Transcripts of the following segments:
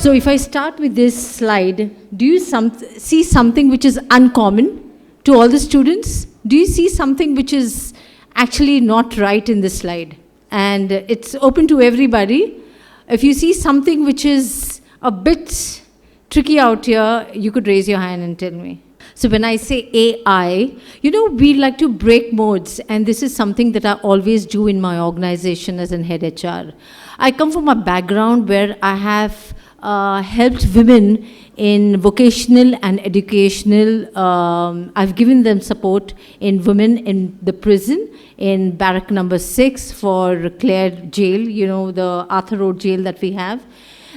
So if I start with this slide, do you see something which is uncommon to all the students? Do you see something which is actually not right in this slide? And it's open to everybody. If you see something which is a bit tricky out here, you could raise your hand and tell me. So when I say AI, we like to break modes, and this is something that I always do in my organization as an head HR. I come from a background where I have helped women in vocational and educational. I've given them support in women in the prison, in barrack number 6 for Clare Jail, the Arthur Road Jail that we have.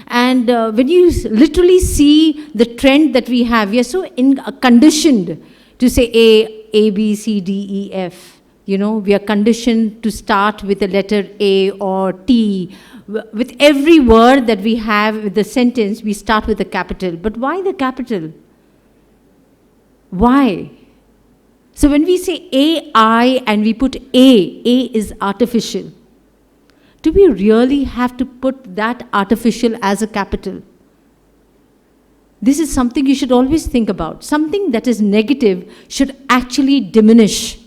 And when you literally see the trend that we have, we are so conditioned to say A, B, C, D, E, F. We are conditioned to start with the letter A or T. With every word that we have with the sentence, we start with a capital. But why the capital? Why? So when we say AI and we put A is artificial. Do we really have to put that artificial as a capital? This is something you should always think about. Something that is negative should actually diminish.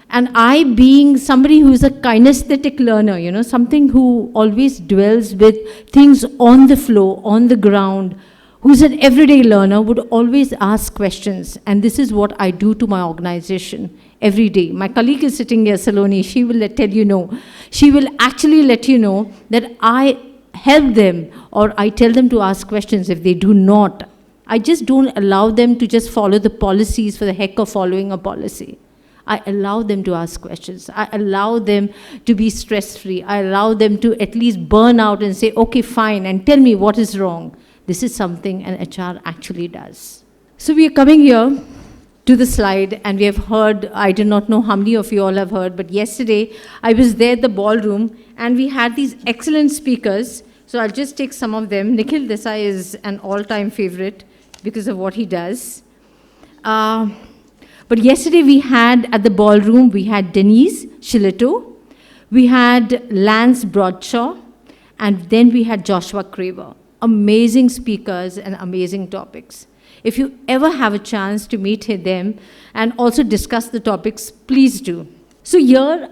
And I, being somebody who is a kinesthetic learner, something who always dwells with things on the floor, on the ground, who's an everyday learner, would always ask questions. And this is what I do to my organization every day. My colleague is sitting here, Saloni. She will tell you no. She will actually let you know that I help them, or I tell them to ask questions if they do not. I just don't allow them to just follow the policies for the heck of following a policy. I allow them to ask questions. I allow them to be stress-free. I allow them to at least burn out and say, okay, fine, and tell me what is wrong. This is something an HR actually does. So we are coming here to the slide, and we have heard, I do not know how many of you all have heard, but yesterday I was there at the ballroom, and we had these excellent speakers. So I'll just take some of them. Nikhil Desai is an all-time favorite because of what he does. But yesterday we had, at the ballroom, we had Denise Shillito, we had Lance Broadshaw, and then we had Joshua Craver. Amazing speakers and amazing topics. If you ever have a chance to meet them and also discuss the topics, please do. So here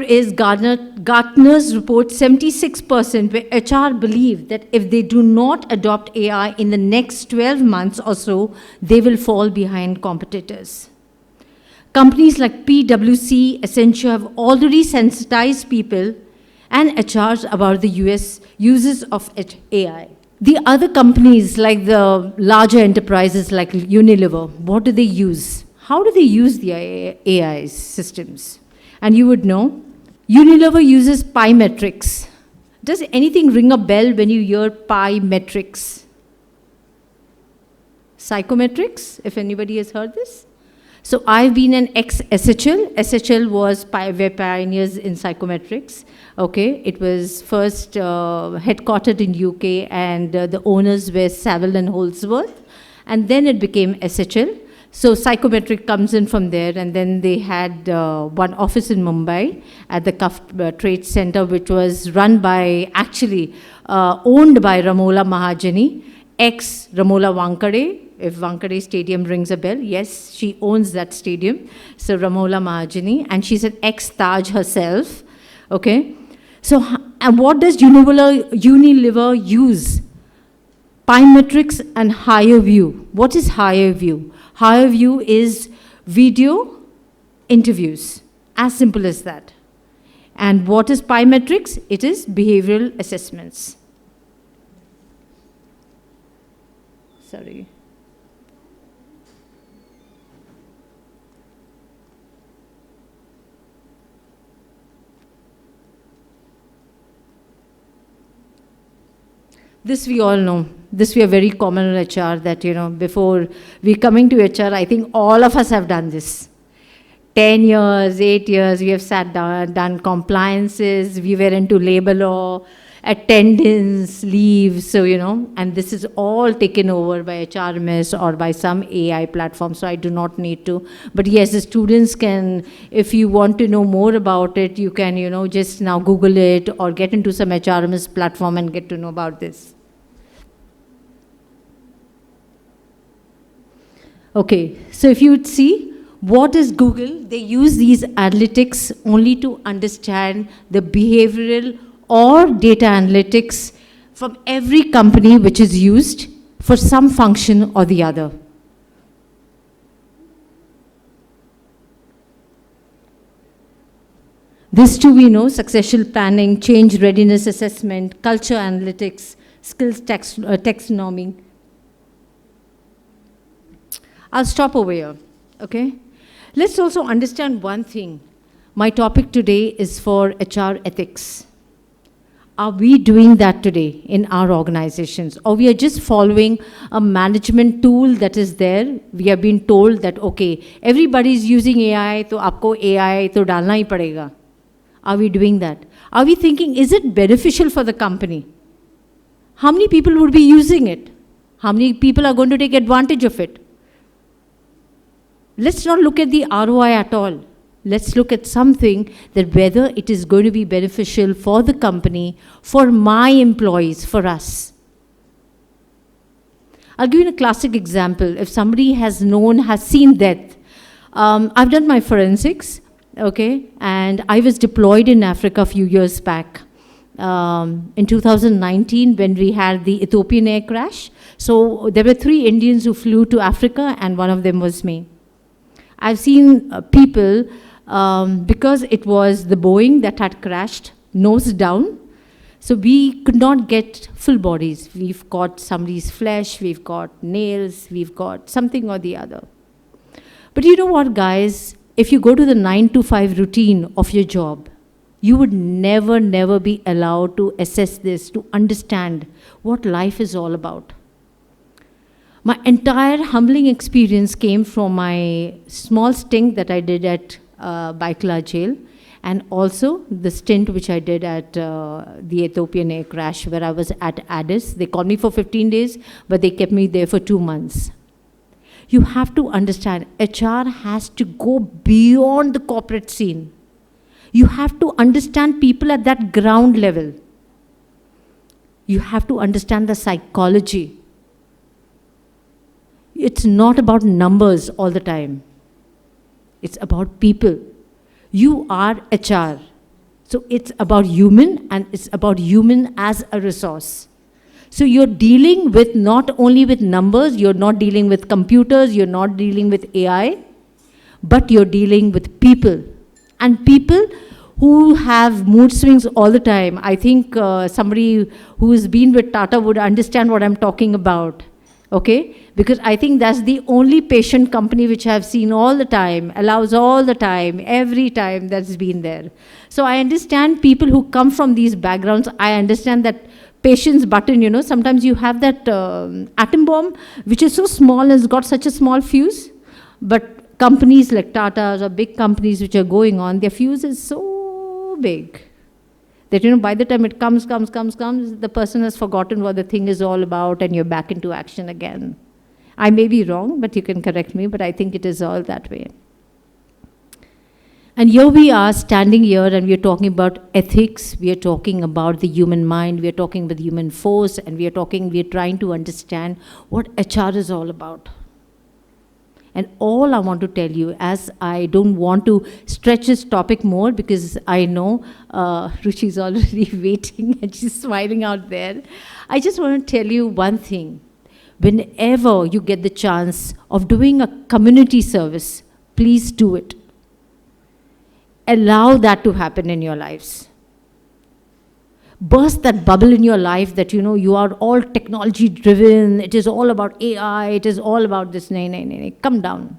is Gartner's report, 76%, where HR believe that if they do not adopt AI in the next 12 months or so, they will fall behind competitors. Companies like PwC, Accenture have already sensitized people and HRs about the US uses of AI. The other companies, like the larger enterprises like Unilever, what do they use? How do they use the AI systems? And you would know, Unilever uses pi metrics. Does anything ring a bell when you hear pi metrics? Psychometrics, if anybody has heard this? So I've been an ex-SHL. SHL was were pioneers in psychometrics. Okay, it was first headquartered in UK, and the owners were Saville and Holdsworth, and then it became SHL. So psychometric comes in from there, and then they had one office in Mumbai at the Cuff Trade Center, which was run by, actually owned by Ramola Mahajani, ex-Ramola Wankhede. If Wankhede Stadium rings a bell, yes, she owns that stadium. So Ramola Mahajani, and she's an ex-Taj herself, okay? So, and what does Unilever use? Pi metrics and higher view. What is higher view? Higher view is video interviews, as simple as that. And what is pi metrics? It is behavioral assessments. Sorry. This we all know. This we are very common in HR that, before we coming to HR, I think all of us have done this. 10 years, 8 years, we have sat down, done compliances, we were into labor law, attendance, leave, so, and this is all taken over by HRMS or by some AI platform, so I do not need to. But yes, the students can, if you want to know more about it, you can, just now Google it or get into some HRMS platform and get to know about this. Okay, so if you would see, what is Google? They use these analytics only to understand the behavioral or data analytics from every company which is used for some function or the other. This too we know: succession planning, change readiness assessment, culture analytics, skills taxonomy. I'll stop over here, okay? Let's also understand one thing. My topic today is for HR ethics. Are we doing that today in our organizations? Or we are just following a management tool that is there? We have been told that, okay, everybody is using AI, so aapko AI to dalna hi padega. Are we doing that? Are we thinking, is it beneficial for the company? How many people would be using it? How many people are going to take advantage of it? Let's not look at the ROI at all. Let's look at something that whether it is going to be beneficial for the company, for my employees, for us. I'll give you a classic example. If somebody has seen death, I've done my forensics, okay, and I was deployed in Africa a few years back. In 2019, when we had the Ethiopian air crash, so there were 3 Indians who flew to Africa, and one of them was me. I've seen people, because it was the Boeing that had crashed, nose down, so we could not get full bodies. We've got somebody's flesh, we've got nails, we've got something or the other. But you know what, guys? If you go to the 9 to 5 routine of your job, you would never be allowed to assess this, to understand what life is all about. My entire humbling experience came from my small stint that I did at Baikla jail, and also the stint which I did at the Ethiopian air crash, where I was at Addis. They called me for 15 days, but they kept me there for 2 months. You have to understand, HR has to go beyond the corporate scene. You have to understand people at that ground level. You have to understand the psychology. It's not about numbers all the time. It's about people. You are HR. So it's about human, and it's about human as a resource. So you're dealing with not only with numbers, you're not dealing with computers, you're not dealing with AI, but you're dealing with people. And people who have mood swings all the time. I think somebody who's been with Tata would understand what I'm talking about. Okay? Because I think that's the only patient company which I've seen all the time, allows all the time, every time that's been there. So I understand people who come from these backgrounds. I understand that patience button, sometimes you have that atom bomb, which is so small and has got such a small fuse. But companies like Tata's or big companies which are going on, their fuse is so big that, by the time it comes, the person has forgotten what the thing is all about, and you're back into action again. I may be wrong, but you can correct me, but I think it is all that way. And here we are standing here, and we are talking about ethics, we are talking about the human mind, we are talking about the human force, and we are trying to understand what HR is all about. And all I want to tell you, as I don't want to stretch this topic more, because I know Ruchi's already waiting and she's smiling out there. I just want to tell you one thing. Whenever you get the chance of doing a community service, please do it. Allow that to happen in your lives. Burst that bubble in your life that, you are all technology driven, it is all about AI, it is all about this, nay. Come down.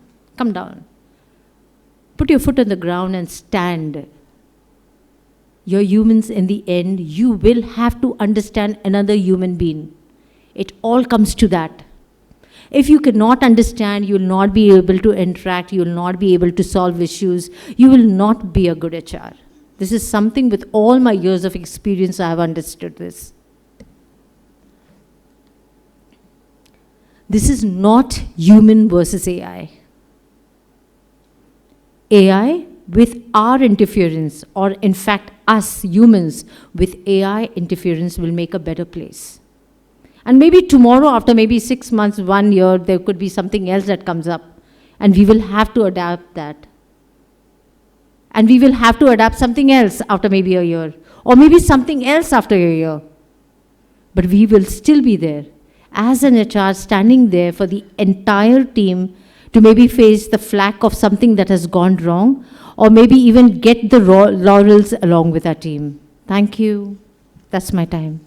Put your foot on the ground and stand. You're humans in the end. You will have to understand another human being. It all comes to that. If you cannot understand, you will not be able to interact, you will not be able to solve issues, you will not be a good HR. This is something with all my years of experience I have understood this. This is not human versus AI. AI with our interference, or in fact us humans with AI interference, will make a better place. And maybe tomorrow, after maybe 6 months, 1 year, there could be something else that comes up, and we will have to adapt that. And we will have to adapt something else after maybe a year, or maybe something else after a year. But we will still be there as an HR, standing there for the entire team to maybe face the flack of something that has gone wrong, or maybe even get the laurels along with our team. Thank you. That's my time.